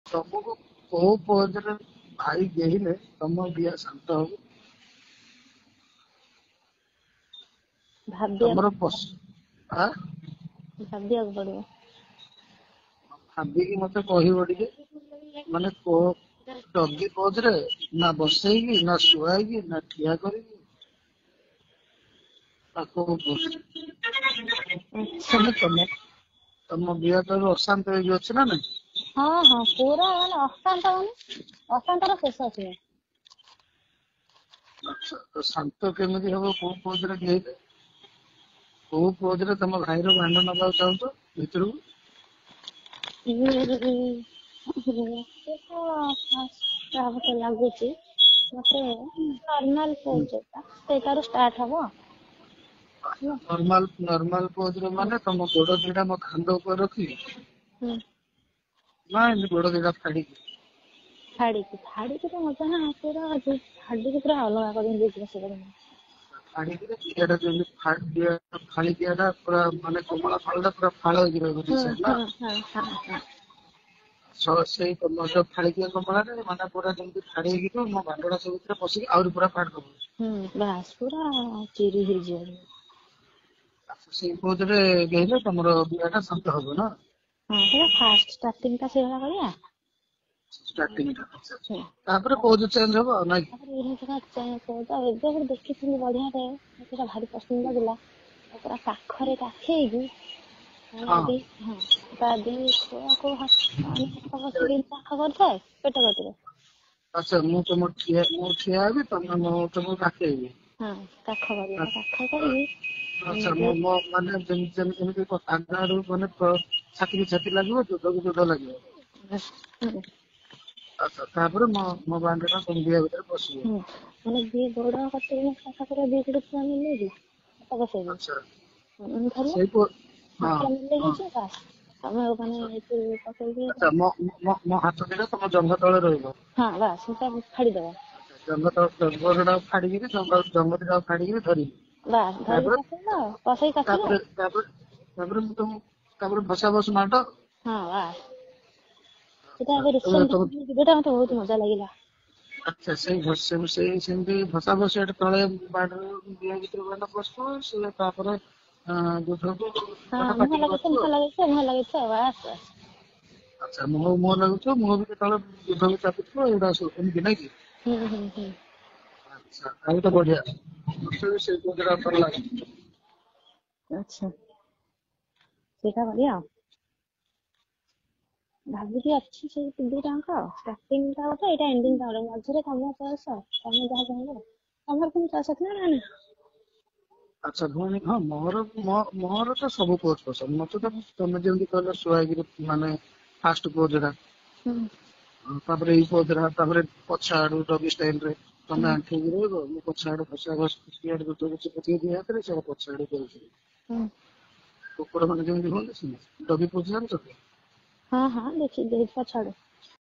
ତମକୁ କୋଉ ପୋଜରେ ଭାଇ ଗେହିଲେ ତମ ବିଆ ଶାନ୍ତ ହବ? ତମର ଭାବିବାକୁ ପଡିବ। ଭାବିକି ମତେ କହିବ ଟିକେ, ମାନେ କୋଉ ଡଗି ପୋଜରେ, ନା ବସେଇକି, ନା ଶୁଆଇକି, ନା ଠିଆ କରିକି, ନା କୋଉ ପୋଜ? ତମ ବିଆ ତ ଅଶାନ୍ତ ହେଇକି ଅଛି ନା ନାଇଁ? ହଁ ପୁରା ମାନେ ଅଶାନ୍ତର ଶେଷ ସିଏ। ଆଚ୍ଛା, ତ ଶାନ୍ତ କେମିତି ହବ କୋଉ ପୋଜରେ ଗେଇଲେ? କୋଉ ପୋଜରେ ତମ ଭାଇର ଭାଣ୍ଡ ନବାକୁ ଚାହୁଁଛ ଭିତରକୁ? ମତେ ଲାଗୁଛି ମତେ ନର୍ମାଲ ପୋଜ ଯୋଉଟା ସେଇଟାରୁ ଷ୍ଟାର୍ଟ ହବ। ନର୍ମାଲ ପୋଜରେ ମାନେ ତମ ଗୋଡ ଦିଟା ମୋ ଖାନ୍ଦ ଉପରେ ରଖିକି, ନା ଏମିତି ଗୋଡ ଦିଟା ଫାଡିକି ତ ମଜା ନା ପୁରା ଫାଡିକି ପୁରା ଅଲଗା କରିଦେଇଛି। ଫାଳିକିଟା ଯେମିତି ଫାଳି ଦିଆଟା ପୁରା ମାନେ କମଳା ଫାଳଟା ପୁରା ଫାଳ ହେଇକି ରହିବ ଦି ସାଇଡ୍ ନା? ସେଇ ଯୋଉ ଫାଳିକିଆ କମଳାରେ ମାନେ ପୁରା ଯେମିତି ଫାଡି ହେଇକି ଥିବ, ମୋ ଭାଣ୍ଡଟା ସେ ଭିତରେ ପଶିକି ଆହୁରି ପୁରା ଫାଡ୍ ଦବ। ବାସ୍ ପୁରା ଚିରି ହେଇଯିବ। ସେଇ ପୋଜରେ ଗେଇଲେ ତମର ବିଆଟା ଶାନ୍ତ ହବ ନା? ସେଟା ଫାଷ୍ଟ ଷ୍ଟାର୍ଟିଂ ଟା ସେଇଭଳିଆ କରିବା। ତାପରେ ପୋଜ ଚେଞ୍ଜ ହବ ଆଉ ନାଇଁ? ଏବେ ଦେଖିଥିଲି ବଢିଆଟେ, ସେଟା ଭାରି ପସନ୍ଦ ଲାଗିଲା। ପୁରା କାଖରେ କାଖେଇକି ତା ଦି ଛୁଆକୁ ହାତ ବସିକି କାଖ କରିଥାଏ ପେଟ କତିରେ। ଆଚ୍ଛା, ମୁଁ ଠିଆ ହେବି, ତମେ ତମକୁ କାଖେଇବି। କାଖ କରିକି ଆଚ୍ଛା, ମାନେ ଯେମିତି ଆଗ ଆଡୁ ମାନେ ଛାତିକି ଛାତି ଲାଗିବ, ଯୁଦ୍ଧକୁ ଯୁଦ୍ଧ ଲାଗିବ। ଆଚ୍ଛା, ତାପରେ ମୋ ଭାଣ୍ଡଟା ତମ ବିଆ ଭିତରେ ପଶିବ। ମାନେ ଦି ଗୋଡ କତିରେ କାଖରେ ଦି ଗୋଡ ଛୁଆ ମିଲେଇକି ହାତ ବସେଇକି ସେଇ ହାତ ମିଲେଇ ହେଇଯିବ ବାସ୍। ତମେ ମାନେ ପକେଇକି ଆଚ୍ଛା, ମୋ ହାତ ଦିଟା ତମ ଜଙ୍ଘ ତଳେ ରହିବ। ବାସ୍ ସେଟା ଫାଡିଦବ। ଜଙ୍ଘ ଫାଡିକିରି ଜଙ୍ଘ ଦିଟାକୁ ଫାଡିକିରି ଧରିବି। ବାସ୍ ଧରିକି ପକେଇଲ, କଷେଇ କାଟିବ। ତାପରେ ଭସା ଭସ ମାଡ। ବାସ୍ ସେଟା ଏବେ ରିସେଣ୍ଟ ଭିଡିଓଟା ମତେ ବହୁତ ମଜା ଲାଗିଲା। ଆଚ୍ଛା, ସେମିତି ଭସା ଭସି ତଳେ ବିଆ ଭିତରେ ବାଣ୍ଡ ପଶିଥିବ, ସେ ତାପରେ ମୁହଁ ଲାଗିଥିବ ବାସ୍। ଆଚ୍ଛା, ମୁହଁ ଲାଗୁଥିବ, ମୁହଁ ବି କେତେବେଳେ ଯୁଦ୍ଧକୁ ଚାପୁଥିବ, ଏଗୁଡା ସବୁ ଏମିତି ନାଇଁ କି? ଆଚ୍ଛା, ଆଉ ତ ବଢିଆ। ମତେ ବି ସେଇ ପୋଜଟା ଭଲ ଲାଗେ। ଆଚ୍ଛା, ସେଇଟା କରିବା ଆଉ। ଭାବିକି ଅଛି ସେଇ ଦିଟାଙ୍କ ଷ୍ଟାର୍ଟିଂ ଟା ଗୋଟେ, ଏଇଟା ଏଣ୍ଡିଂ ଟା ଗୋଟେ, ମଝିରେ ତମ ଚଏସ୍, ତମେ ଯାହା ଚାହିଁବ। ତମର କିନ୍ତୁ ଚଏସ୍ ଅଛି ନା ନାଇଁ? ଆଚ୍ଛା ଭଉଣୀ, ମୋର ତ ସବୁ ପୋଜ୍ ପସନ୍ଦ। ମତେ ତ ତମେ ଯେମିତି କହିଲ ଶୁଆଇକିରି ମାନେ ଫାଷ୍ଟ ପୋଜଟା, ତାପରେ ଏଇ ପୋଜଟା, ତାପରେ ପଛ ଆଡୁ ଡଗି ଷ୍ଟାଇଲରେ ତମେ ଆଣ୍ଠେଇକି ରହିବ, ମୁଁ ପଛ ଆଡୁ ଦି ହାତରେ ସେ ପଛ ଆଡୁ କରୁଥିବି। କୁକୁର ମାନେ ଯେମିତି ହୁଅନ୍ତି ସେମିତି। ଡଗି ପୋଜ୍ ଜାଣିଛ ତ? ଦେଖିଛି ପଛ ଆଡୁ।